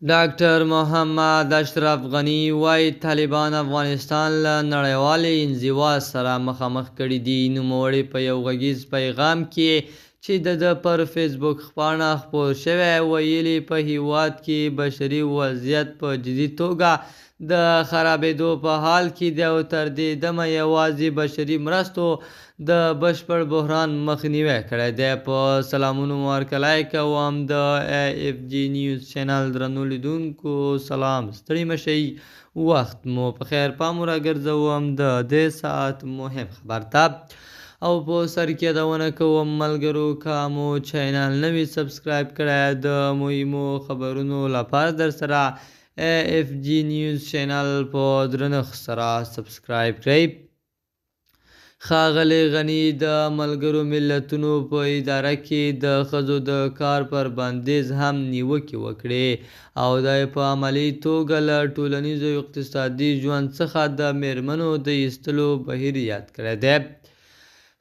ډاکټر محمد اشرف غني وایي طالبان افغانستان له نړیوالې انزوا سره مخامخ کړی دی. نوموړي په یو غږیز پیغام کې چې د پر فیسبوک پاڼه خپور شوی ویلي، په هیواد کې بشري وضعیت په جدي توګه د خرابېدو په حال کې دی او تر دې دمه یوازې بشري مرستو د بشپړ بحران مخنیوی کړی دی. په سلامونو مو هرکلی کوم د AFG نیوز چینل درنو لیدونکو، سلام، ستړي مشئ، وخت مو په خیر. پام راګرځوم د دې ساعت مهم خبر ته او په سر کې یادونه کوم ملګرو که مو چینل نوي سبسکرایب کړی د مهمو خبرونو لپاره در سره AFG نیوز چینل په درنښت سره سبسکرایب کړئ. ښاغلي غني د ملګرو ملتونو په اداره کې د ښځو د کار پر بندیز هم نیوکې وکړې او د په عملي توګه له ټولنیز او اقتصادي ژوند څخه د میرمنو د ایستلو بهیر یاد کړی دی.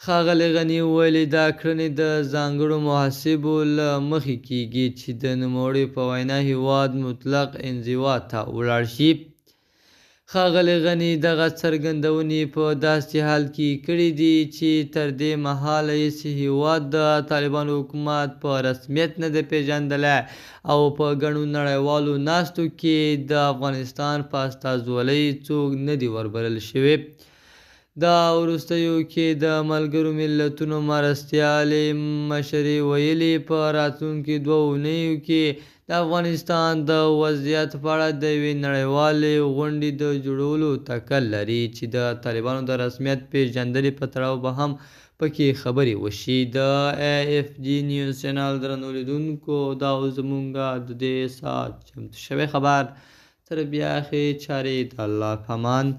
ښاغلي غني ویلي، دا کړنې د ځانګړو محاسبو له مخې کېږي چې د نوموړي په وینا هیواد مطلق انزوا ته ولاړ شي. ښاغلي غني دغه څرګندونې په داسې حال کې کړې دي چې تر دې مهاله هېڅ هیواد د طالبانو حکومت په رسمیت نه دی پیژندلی او په ګڼو نړیوالو ناستو کې د افغانستان په استازولۍ څوک نه دي وربلل شوي. دا وروستیو کې د ملګرو ملتونو مرستیالې مشرې ویلي، په راتلونکو 2 اونیو کې د افغانستان د وضعیت په اړه د یوې نړیوالې غونډې د جوړولو تکل لري چې د طالبانو د رسمیت پیژندنې په تړاو به هم پکې خبرې وشي. د AFG نیوز چینل درنو لیدونکو، دا زموږ د دې ساعت چمتو شوی خبر. تر بیا ښې چارې، د الله په امان.